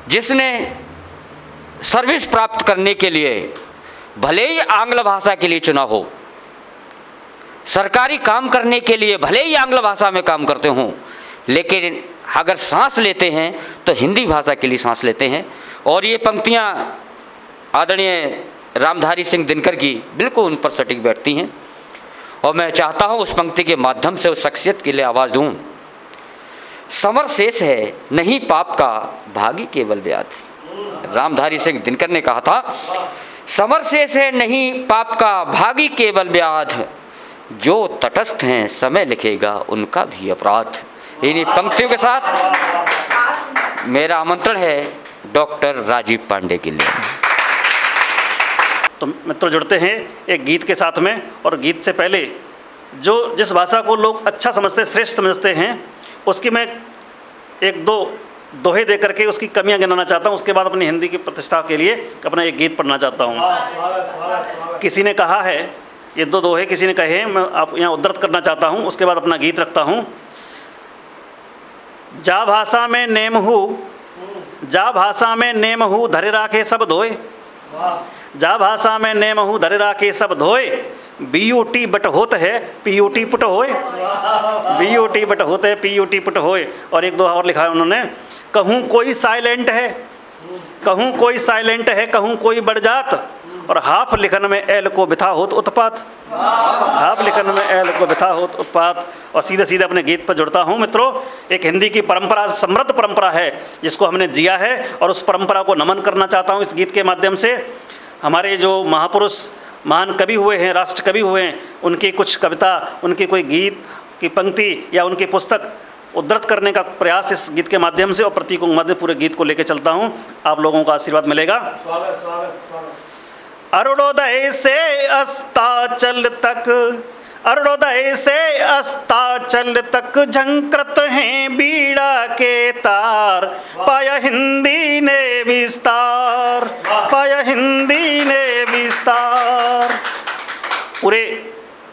जिसने सर्विस प्राप्त करने के लिए भले ही आंग्ल भाषा के लिए चुना हो, सरकारी काम करने के लिए भले ही आंग्ल भाषा में काम करते हों, लेकिन अगर सांस लेते हैं तो हिंदी भाषा के लिए सांस लेते हैं। और ये पंक्तियाँ आदरणीय रामधारी सिंह दिनकर की बिल्कुल उन पर सटीक बैठती हैं, और मैं चाहता हूँ उस पंक्ति के माध्यम से उस शख्सियत के लिए आवाज़ दूँ। समर शेष है नहीं पाप का भागी केवल व्याध। रामधारी सिंह दिनकर ने कहा था, समर शेष है नहीं पाप का भागी केवल व्याध, जो तटस्थ हैं समय लिखेगा उनका भी अपराध। इन्हीं पंक्तियों के साथ मेरा आमंत्रण है डॉक्टर राजीव पांडे के लिए। तो मित्रों जुड़ते हैं एक गीत के साथ में, और गीत से पहले जो जिस भाषा को लोग अच्छा समझते, श्रेष्ठ समझते हैं, उसकी मैं एक दो दोहे दे करके उसकी कमियां गिनाना चाहता हूं। उसके बाद अपनी हिंदी की प्रतिष्ठा के लिए अपना एक गीत पढ़ना चाहता हूं। किसी ने कहा है, ये दो दोहे किसी ने कहे, मैं आप यहाँ उद्धृत करना चाहता हूं, उसके बाद अपना गीत रखता हूं। जा भाषा में नेम हूँ, जा भाषा में नेम हूँ धरे राखे सब धोए, जा भाषा में नेम हूँ धरे राखे सब धोए, BUT बट होत है PUT पुट होए, BUT बट होते है PUT पुट होए। और एक दो और लिखा है उन्होंने, कहूँ कोई साइलेंट है, कहूँ कोई साइलेंट है, कहूँ कोई बढ़-जात, और हाफ लिखन में एल को बिथा होत उत्पात, हाफ लिखन में एल को बिथा होत उत्पात। और सीधे सीधे अपने गीत पर जुड़ता हूँ। मित्रों, एक हिंदी की परंपरा, समृद्ध परंपरा है जिसको हमने जिया है, और उस परंपरा को नमन करना चाहता हूँ इस गीत के माध्यम से। हमारे जो महापुरुष, महान कवि हुए हैं, राष्ट्र कवि हुए हैं, उनकी कुछ कविता, उनकी कोई गीत की पंक्ति या उनकी पुस्तक उद्धृत करने का प्रयास इस गीत के माध्यम से और प्रतीकों के माध्यम पूरे गीत को लेकर चलता हूँ। आप लोगों का आशीर्वाद मिलेगा। अरुणोदय से अस्ताचल तक, अरुणोदय से अस्ताचल तक झंकृत हैं बीड़ा के तार, पाया हिंदी ने विस्तार, पाया हिंदी ने विस्तार। पूरे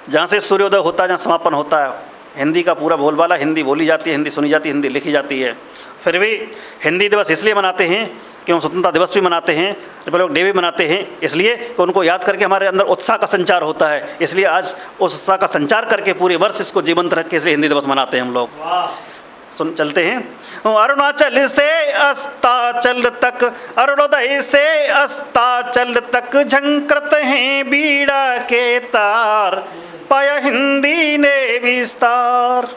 जहाँ से सूर्योदय होता है, जहाँ समापन होता है, हिंदी का पूरा बोलबाला, हिंदी बोली जाती है, हिंदी सुनी जाती है, हिंदी लिखी जाती है। फिर भी हिंदी दिवस इसलिए मनाते हैं कि हम स्वतंत्रता दिवस भी मनाते हैं, रिपब्लिक डे भी मनाते हैं, इसलिए कि उनको याद करके हमारे अंदर उत्साह का संचार होता है। इसलिए आज उस उत्साह का संचार करके पूरे वर्ष इसको जीवंत रख के इसलिए हिंदी दिवस मनाते हैं हम लोग। सुन चलते हैं। अरुणाचल से अस्ताचल तक, अरुणोदय से अस्ताचल तक झंकृत हैं बीड़ा के तार, पाया हिंदी ने विस्तार।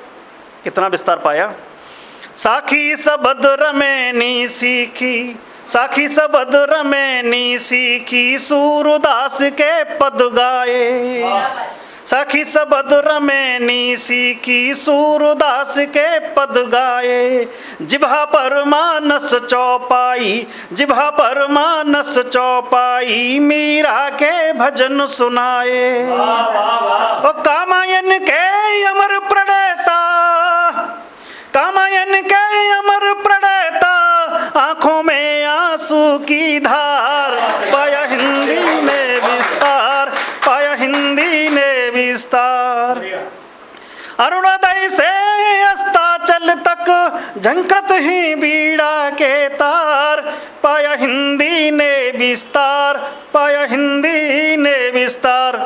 कितना विस्तार पाया। साखी सबद रमैनी सीखी, साखी सबद रमैनी सीखी, सूरदास के पद गाए, साखी सबद रमैनी सीखी, सूरदास के पद गाए, जिभा पर मानस चौपाई, जिभा पर मानस चौपाई, मीरा के भजन सुनाए। ओ कामायन के अमर प्रणेता, कामायन के अमर प्रणेता, आंखों में आंसू की धार, पाया हिंदी ने विस्तार, पाया हिंदी ने विस्तार। अरुणोदय से अस्ताचल तक झंकृत ही बीड़ा के तार, पाया हिंदी ने विस्तार, पाया हिंदी ने विस्तार।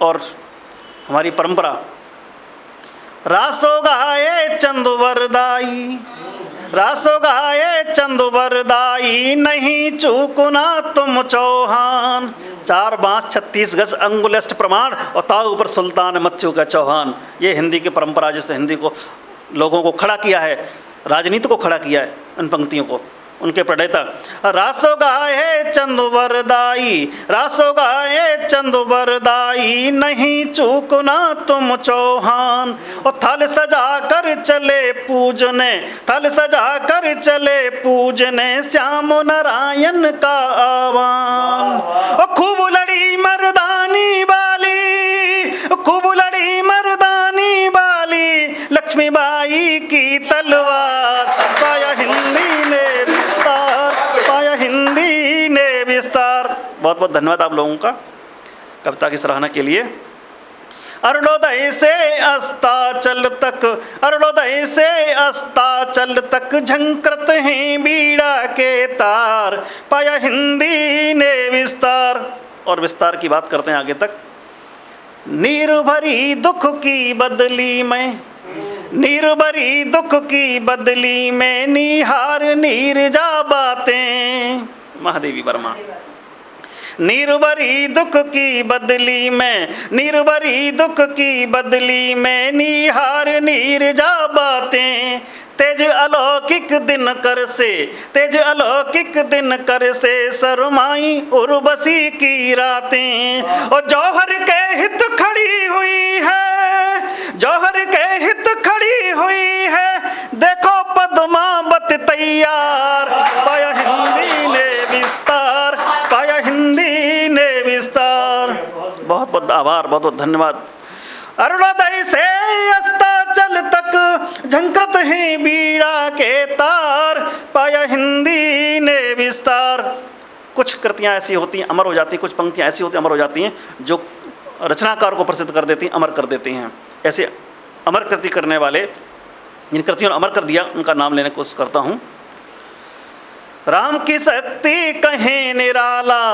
और हमारी परंपरा, रासो गाए चंदु वरदाई, रासो गाए चंदु वरदाई, नहीं चूकना तुम चौहान, 4 बांस 36 गज अंगुलिष्ठ प्रमाण, और ताऊ पर सुल्तान मत चूका चौहान। ये हिंदी की परंपरा जिसने हिंदी को, लोगों को खड़ा किया है, राजनीति को खड़ा किया है, उन पंक्तियों को, उनके प्रणेता। रासो गाए चंदु वरदाई, रासो गाए चंदु वरदाई, नहीं चूकना तुम चौहान, और थल सजा कर चले पूजने, थल सजा कर चले पूजने, श्याम नारायण का आह्वान। और खूब लड़ी मर्दानी बाली, खूब लड़ी मर्दानी बाली, लक्ष्मीबाई की तलवार, पाया हिंदी ने विस्तार, पाया हिंदी ने विस्तार। बहुत बहुत धन्यवाद आप लोगों का कविता की सराहना के लिए। अरुणोदय से अस्ताचल तक, अरुणोदय से अस्ताचल तक झंकृत हैं बीड़ा के तार, पाया हिंदी ने विस्तार। और विस्तार की बात करते हैं आगे तक। नीर भरी दुख की बदली में, नीर भरी दुख की बदली में, निहार नीर जा बातें। महादेवी वर्मा। नीर भरी दुख की बदली में, नीर भरी दुख की बदली में, निहार नीर जा बातें। तेज अलौकिक दिन कर से, तेज अलौकिक दिन कर से, शर्माई उर्वशी की रातें। और जौहर के हित खड़ी हुई है, जौहर के हित खड़ी हुई है, देखो पद्मावत तैयार, पाया हिंदी ने विस्तार, पाया हिंदी ने विस्तार। बहुत बहुत आभार, बहुत बहुत धन्यवाद। अरुणोदय से अस्ताचल तक झंकृत हैं बीड़ा के तार, पाया हिंदी ने विस्तार। कुछ कृतियाँ ऐसी होती हैं अमर हो जाती हैं, कुछ पंक्तियाँ ऐसी होती हैं अमर हो जाती हैं जो रचनाकार को प्रसिद्ध कर देती हैं, अमर कर देती हैं। ऐसे अमर कृति करने वाले, जिन कृतियों ने अमर कर दिया, उनका नाम लेने की कोशिश करता हूँ। राम की शक्ति कहें निराला,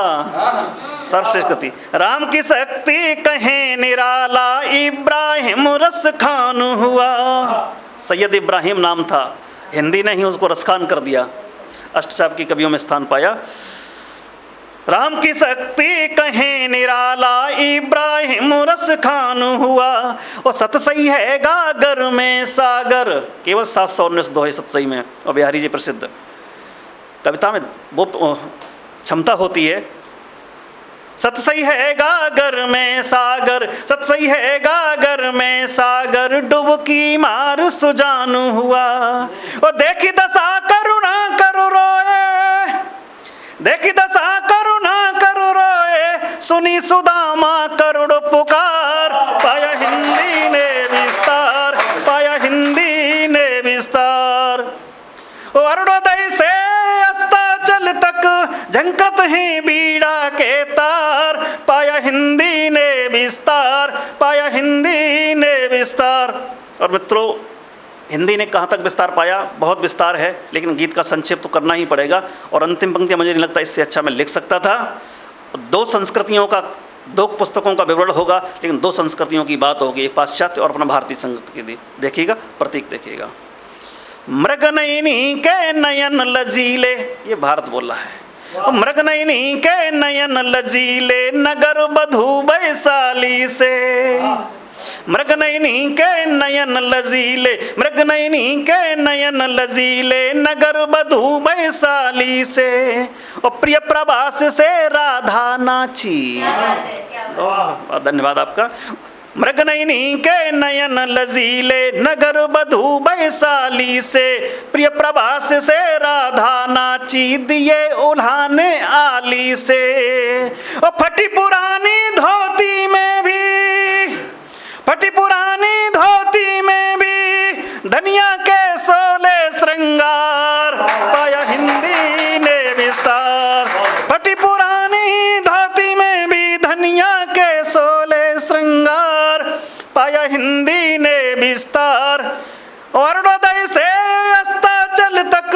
सर्वश्रेष्ठ कृति। राम की शक्ति कहें निराला, इब्राहिम रस खान हुआ। सैयद इब्राहिम नाम था, हिंदी ने ही उसको रसखान कर दिया, अष्ट साहब की कवियों में स्थान पाया। राम की शक्ति कहें निराला, इब्राहिम रस खान हुआ। और सत सही है गागर में सागर, केवल 719 दोहे सत सही में। और बिहारी जी प्रसिद्ध कविता में वो क्षमता होती है। सत सही है गागर में सागर, सत सही है गागर में सागर, डुबकी मार सुजान हुआ। और देखी दशा करुणा करु रोए, देखी दशा करुणा करु रोए, सुनी सुदामा करुण पुकार, पाया हिंदी ने विस्तार, पाया हिंदी ने विस्तार। अरुणोदय से अस्ताचल तक झंकृत हैं बीड़ा के तार, पाया हिंदी ने विस्तार, पाया हिंदी ने विस्तार। और मित्रों, हिंदी ने कहाँ तक विस्तार पाया? बहुत विस्तार है, लेकिन गीत का संक्षेप तो करना ही पड़ेगा। और अंतिम पंक्तियाँ मुझे नहीं लगता इससे अच्छा मैं लिख सकता था। 2 संस्कृतियों का, 2 पुस्तकों का विवरण होगा, लेकिन 2 संस्कृतियों की बात होगी, एक पाश्चात्य और अपना भारतीय संस्कृति की। देखिएगा, प्रतीक देखिएगा। मृगनयनी के नयन लजीले, ये भारत बोल रहा है। मृगनयनी के नयन लजीले, नगर बधू वैशाली से। मृगनयनी के नयन लजीले, मृगनयनी के नयन लजीले, नगर बधू वैशाली से। और प्रिय प्रवास से राधा नाची। धन्यवाद आपका। मृगनयनी के नयन लजीले, नगर बधू वैशाली से, प्रिय प्रभास से राधा नाची, दिए उल्हाने आली से। और फटी पुरानी धोती में भी, फटी पुरानी धोती में भी, धनिया के सोले श्रृंगार, पाया हिंदी ने विस्तार। फटी पुरानी धोती में भी, धनिया के सोले श्रृंगार, पाया हिंदी ने विस्तार। अरुणोदय से अस्ताचल तक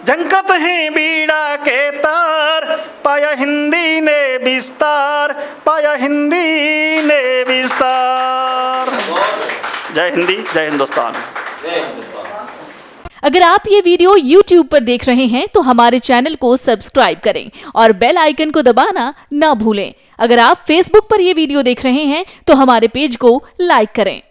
झंकृत हैं बीड़ा के तार, पाया हिंदी ने विस्तार, पाया हिंदी ने विस्तार। जय हिंदी, जय हिंदुस्तान। अगर आप ये वीडियो YouTube पर देख रहे हैं तो हमारे चैनल को सब्सक्राइब करें और बेल आइकन को दबाना ना भूलें। अगर आप Facebook पर ये वीडियो देख रहे हैं तो हमारे पेज को लाइक करें।